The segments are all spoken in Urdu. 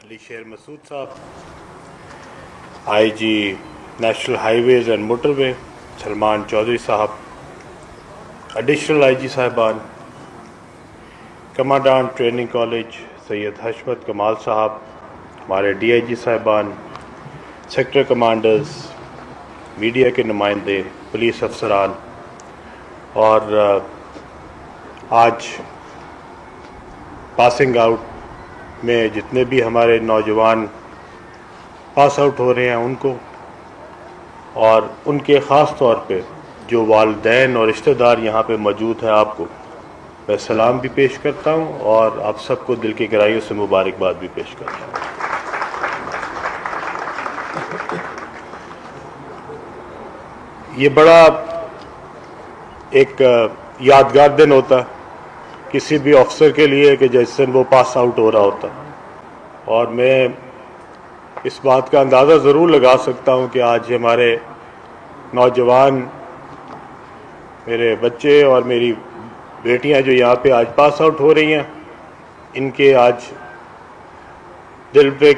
Ali Sher Masood Sahab, I G national highways and motorway Salman Chaudhry Sahab, additional آئی جی صاحبان، کمانڈانٹ ٹریننگ کالج سید حشمت کمال صاحب، ہمارے ڈی آئی جی صاحبان، سیکٹر کمانڈرز، میڈیا کے نمائندے، پولیس افسران، اور آج پاسنگ آؤٹ میں جتنے بھی ہمارے نوجوان پاس آؤٹ ہو رہے ہیں ان کو، اور ان کے خاص طور پہ جو والدین اور رشتہ دار یہاں پہ موجود ہیں، آپ کو میں سلام بھی پیش کرتا ہوں اور آپ سب کو دل کی گہرائیوں سے مبارکباد بھی پیش کرتا ہوں۔ یہ بڑا ایک یادگار دن ہوتا ہے کسی بھی افسر کے لیے کہ جس دن وہ پاس آؤٹ ہو رہا ہوتا، اور میں اس بات کا اندازہ ضرور لگا سکتا ہوں کہ آج ہمارے نوجوان، میرے بچے اور میری بیٹیاں جو یہاں پہ آج پاس آؤٹ ہو رہی ہیں، ان کے آج دل پہ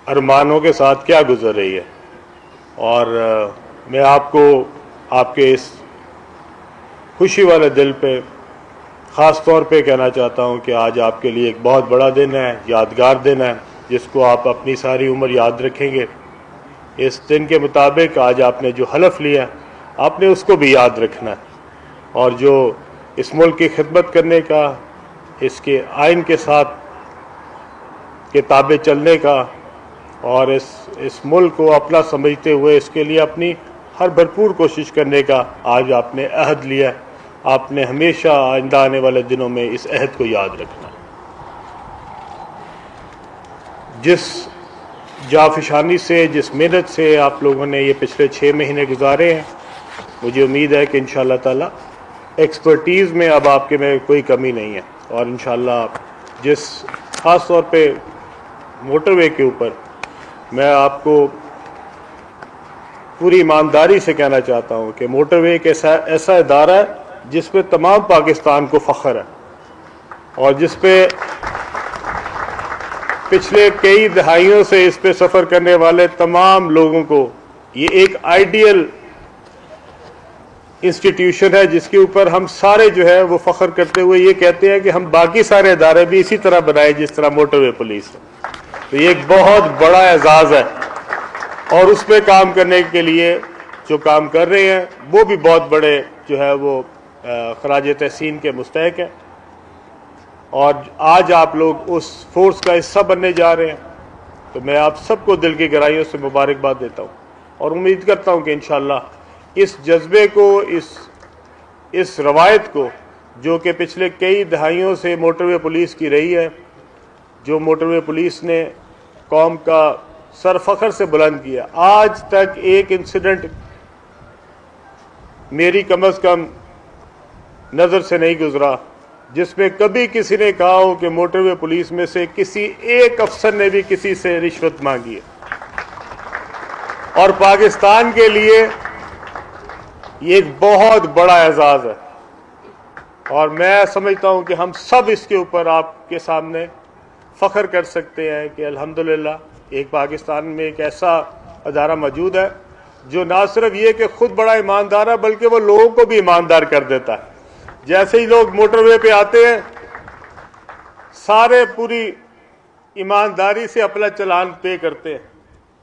ارمانوں کے ساتھ کیا گزر رہی ہے، اور میں آپ کو آپ کے اس خوشی والے دل پہ خاص طور پہ کہنا چاہتا ہوں کہ آج آپ کے لیے ایک بہت بڑا دن ہے، یادگار دن ہے، جس کو آپ اپنی ساری عمر یاد رکھیں گے۔ اس دن کے مطابق آج آپ نے جو حلف لیا آپ نے اس کو بھی یاد رکھنا ہے، اور جو اس ملک کی خدمت کرنے کا، اس کے آئین کے ساتھ کے تابع چلنے کا، اور اس ملک کو اپنا سمجھتے ہوئے اس کے لیے اپنی ہر بھرپور کوشش کرنے کا آج آپ نے عہد لیا، آپ نے ہمیشہ آئندہ آنے والے دنوں میں اس عہد کو یاد رکھنا۔ جس جافشانی سے، جس محنت سے آپ لوگوں نے یہ پچھلے 6 مہینے گزارے ہیں، مجھے امید ہے کہ انشاءاللہ تعالی ایکسپرٹیز میں اب آپ کے میں کوئی کمی نہیں ہے، اور انشاءاللہ جس خاص طور پہ موٹر وے کے اوپر میں آپ کو پوری ایمانداری سے کہنا چاہتا ہوں کہ موٹر وے ایک ایسا ادارہ ہے جس پہ تمام پاکستان کو فخر ہے، اور جس پہ پچھلے کئی دہائیوں سے اس پہ سفر کرنے والے تمام لوگوں کو یہ ایک آئیڈیل انسٹیٹیوشن ہے، جس کے اوپر ہم سارے جو ہے وہ فخر کرتے ہوئے یہ کہتے ہیں کہ ہم باقی سارے ادارے بھی اسی طرح بنائے جس طرح موٹر وے پولیس ہے۔ تو یہ ایک بہت بڑا اعزاز ہے، اور اس پہ کام کرنے کے لیے جو کام کر رہے ہیں وہ بھی بہت بڑے جو ہے وہ خراج تحسین کے مستحق ہیں، اور آج آپ لوگ اس فورس کا حصہ بننے جا رہے ہیں، تو میں آپ سب کو دل کی گہرائیوں سے مبارکباد دیتا ہوں، اور امید کرتا ہوں کہ انشاءاللہ اس جذبے کو، اس روایت کو جو کہ پچھلے کئی دہائیوں سے موٹر وے پولیس کی رہی ہے، جو موٹر وے پولیس نے قوم کا سر فخر سے بلند کیا، آج تک ایک انسیڈنٹ میری کم از کم نظر سے نہیں گزرا جس میں کبھی کسی نے کہا ہو کہ موٹر وے پولیس میں سے کسی ایک افسر نے بھی کسی سے رشوت مانگی ہے، اور پاکستان کے لیے یہ ایک بہت بڑا اعزاز ہے، اور میں سمجھتا ہوں کہ ہم سب اس کے اوپر آپ کے سامنے فخر کر سکتے ہیں کہ الحمدللہ ایک پاکستان میں ایک ایسا ادارہ موجود ہے جو نہ صرف یہ کہ خود بڑا ایماندار ہے بلکہ وہ لوگوں کو بھی ایماندار کر دیتا ہے۔ جیسے ہی لوگ موٹر وے پہ آتے ہیں سارے پوری ایمانداری سے اپنا چلان پے کرتے ہیں،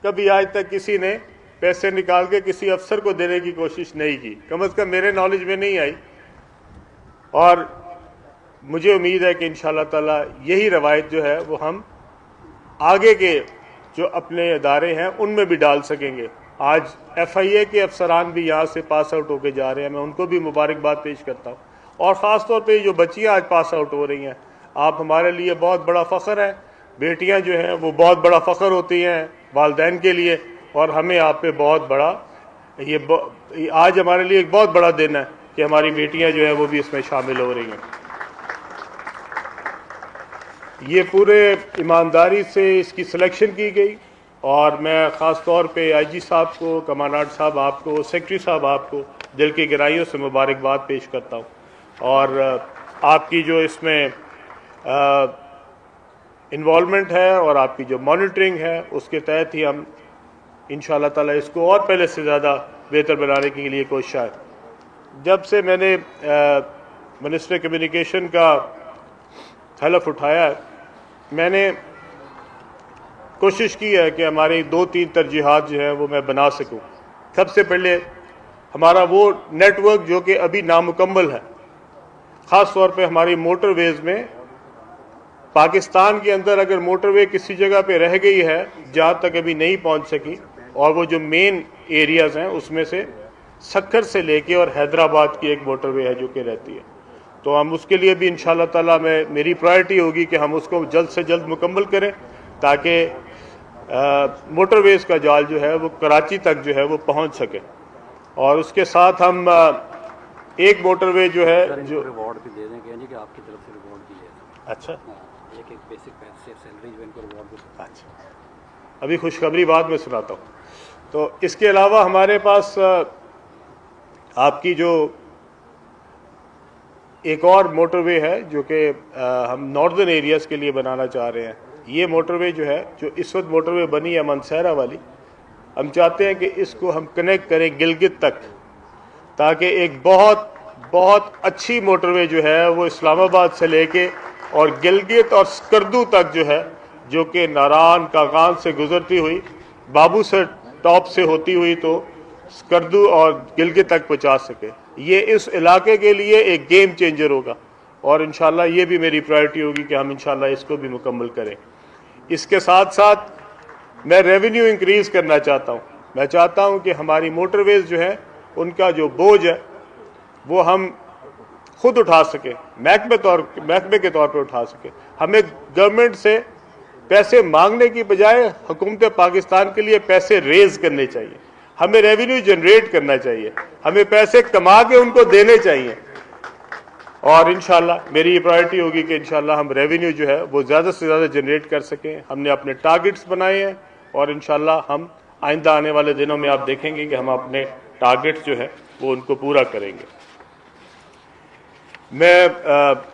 کبھی آج تک کسی نے پیسے نکال کے کسی افسر کو دینے کی کوشش نہیں کی، کم از کم میرے نالج میں نہیں آئی، اور مجھے امید ہے کہ انشاءاللہ تعالی یہی روایت جو ہے وہ ہم آگے کے جو اپنے ادارے ہیں ان میں بھی ڈال سکیں گے۔ آج ایف آئی اے کے افسران بھی یہاں سے پاس آؤٹ ہو کے جا رہے ہیں، میں ان کو بھی مبارکباد پیش کرتا ہوں، اور خاص طور پہ جو بچیاں آج پاس آؤٹ ہو رہی ہیں، آپ ہمارے لیے بہت بڑا فخر ہے، بیٹیاں جو ہیں وہ بہت بڑا فخر ہوتی ہیں والدین کے لیے، اور ہمیں آپ پہ بہت بڑا آج ہمارے لیے ایک بہت بڑا دن ہے کہ ہماری بیٹیاں جو ہیں وہ بھی اس میں شامل ہو رہی ہیں۔ یہ پورے ایمانداری سے اس کی سلیکشن کی گئی، اور میں خاص طور پہ آئی جی صاحب کو، کمانڈنٹ صاحب آپ کو، سیکرٹری صاحب آپ کو دل کی گہرائیوں سے مبارکباد پیش کرتا ہوں، اور آپ کی جو اس میں انوالومنٹ ہے اور آپ کی جو مانیٹرنگ ہے اس کے تحت ہی ہم انشاءاللہ تعالی اس کو اور پہلے سے زیادہ بہتر بنانے کے لیے کوشش ہے. جب سے میں نے منسٹر کمیونیکیشن کا حلف اٹھایا میں نے کوشش کی ہے کہ ہماری 2-3 ترجیحات جو ہیں وہ میں بنا سکوں. سب سے پہلے ہمارا وہ نیٹ ورک جو کہ ابھی نامکمل ہے، خاص طور پہ ہماری موٹر ویز میں. پاکستان کے اندر اگر موٹر وے کسی جگہ پہ رہ گئی ہے جہاں تک ابھی نہیں پہنچ سکی، اور وہ جو مین ایریاز ہیں اس میں سے سکھر سے لے کے اور حیدرآباد کی ایک موٹر وے ہے جو کہ رہتی ہے، تو ہم اس کے لیے بھی انشاءاللہ تعالیٰ میری پرائرٹی ہوگی کہ ہم اس کو جلد سے جلد مکمل کریں تاکہ موٹر ویز کا جال جو ہے وہ کراچی تک جو ہے وہ پہنچ سکے. اور اس کے ساتھ ہم ایک موٹر وے جو ہے جو ریوارڈ بھی دے دیں گے کہ آپ کی طرف سے ریوارڈ بھی ہے. اچھا ایک بیسک سیلری جو ان کو ریوارڈ بھی. اچھا ابھی خوشخبری بعد میں سناتا ہوں. تو اس کے علاوہ ہمارے پاس آپ کی جو ایک اور موٹر وے ہے جو کہ ہم ناردرن ایریاز کے لیے بنانا چاہ رہے ہیں. یہ موٹر وے جو ہے جو اس وقت موٹر وے بنی ہے مانسہرہ والی، ہم چاہتے ہیں کہ اس کو ہم کنیکٹ کریں گلگت تک، تاکہ ایک بہت بہت اچھی موٹر وے جو ہے وہ اسلام آباد سے لے کے اور گلگت اور سکردو تک جو ہے، جو کہ ناران کاغان سے گزرتی ہوئی بابو سر ٹاپ سے ہوتی ہوئی تو سکردو اور گلگت تک پہنچا سکے. یہ اس علاقے کے لیے ایک گیم چینجر ہوگا اور انشاءاللہ یہ بھی میری پرائرٹی ہوگی کہ ہم انشاءاللہ اس کو بھی مکمل کریں. اس کے ساتھ ساتھ میں ریونیو انکریز کرنا چاہتا ہوں. میں چاہتا ہوں کہ ہماری موٹر ویز جو ہے ان کا جو بوجھ ہے وہ ہم خود اٹھا سکیں، محکمے کے طور پہ اٹھا سکیں. ہمیں گورنمنٹ سے پیسے مانگنے کی بجائے حکومت پاکستان کے لیے پیسے ریز کرنے چاہیے. ہمیں ریونیو جنریٹ کرنا چاہیے، ہمیں پیسے کما کے ان کو دینے چاہیے. اور انشاءاللہ میری یہ پرائرٹی ہوگی کہ انشاءاللہ ہم ریونیو جو ہے وہ زیادہ سے زیادہ جنریٹ کر سکیں. ہم نے اپنے ٹارگٹس بنائے ہیں اور انشاءاللہ ہم آئندہ آنے والے دنوں میں آپ دیکھیں گے کہ ہم اپنے ٹارگٹس جو ہے وہ ان کو پورا کریں گے. میں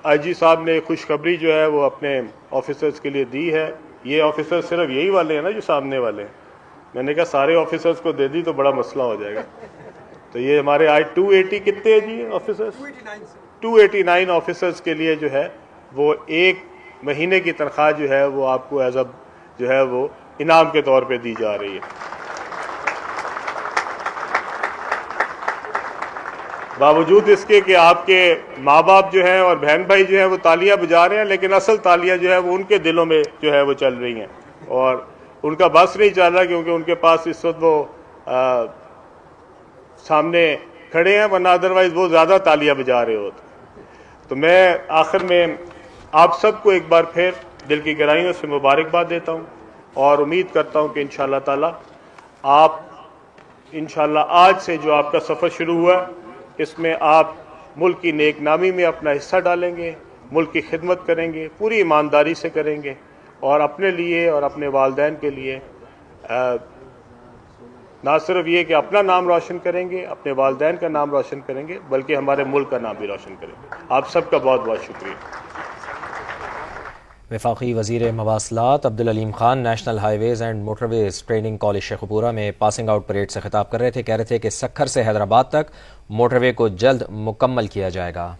آئی جی صاحب نے خوشخبری جو ہے وہ اپنے آفیسرز کے لیے دی ہے. یہ آفیسر صرف یہی والے ہیں نا جو سامنے والے ہیں؟ میں نے کہا سارے آفیسرز کو دے دی تو بڑا مسئلہ ہو جائے گا. تو یہ ہمارے آج 280 کتنے ہیں جی آفیسرز؟ 289 آفیسرز کے لیے جو ہے وہ 1 مہینے کی تنخواہ جو ہے وہ آپ کو ایز اے جو ہے وہ انعام کے طور پہ دی جا رہی ہے. باوجود اس کے کہ آپ کے ماں باپ جو ہیں اور بہن بھائی جو ہیں وہ تالیاں بجا رہے ہیں، لیکن اصل تالیاں جو ہے وہ ان کے دلوں میں جو ہے وہ چل رہی ہیں اور ان کا بس نہیں چل رہا کیونکہ ان کے پاس اس وقت وہ سامنے کھڑے ہیں، ورنہ ادروائز وہ زیادہ تالیاں بجا رہے ہوتے. تو میں آخر میں آپ سب کو ایک بار پھر دل کی گہرائیوں سے مبارکباد دیتا ہوں اور امید کرتا ہوں کہ انشاءاللہ تعالی آپ انشاءاللہ آج سے جو آپ کا سفر شروع ہوا اس میں آپ ملک کی نیک نامی میں اپنا حصہ ڈالیں گے، ملک کی خدمت کریں گے، پوری ایمانداری سے کریں گے اور اپنے لیے اور اپنے والدین کے لیے نہ صرف یہ کہ اپنا نام روشن کریں گے، اپنے والدین کا نام روشن کریں گے، بلکہ ہمارے ملک کا نام بھی روشن کریں گے. آپ سب کا بہت بہت شکریہ. وفاقی وزیر مواصلات Abdul Aleem Khan national highways and motorways training college Sheikhupura میں پاسنگ آؤٹ پریڈ سے خطاب کر رہے تھے. کہہ رہے تھے کہ سکھر سے حیدرآباد تک موٹر وے کو جلد مکمل کیا جائے گا.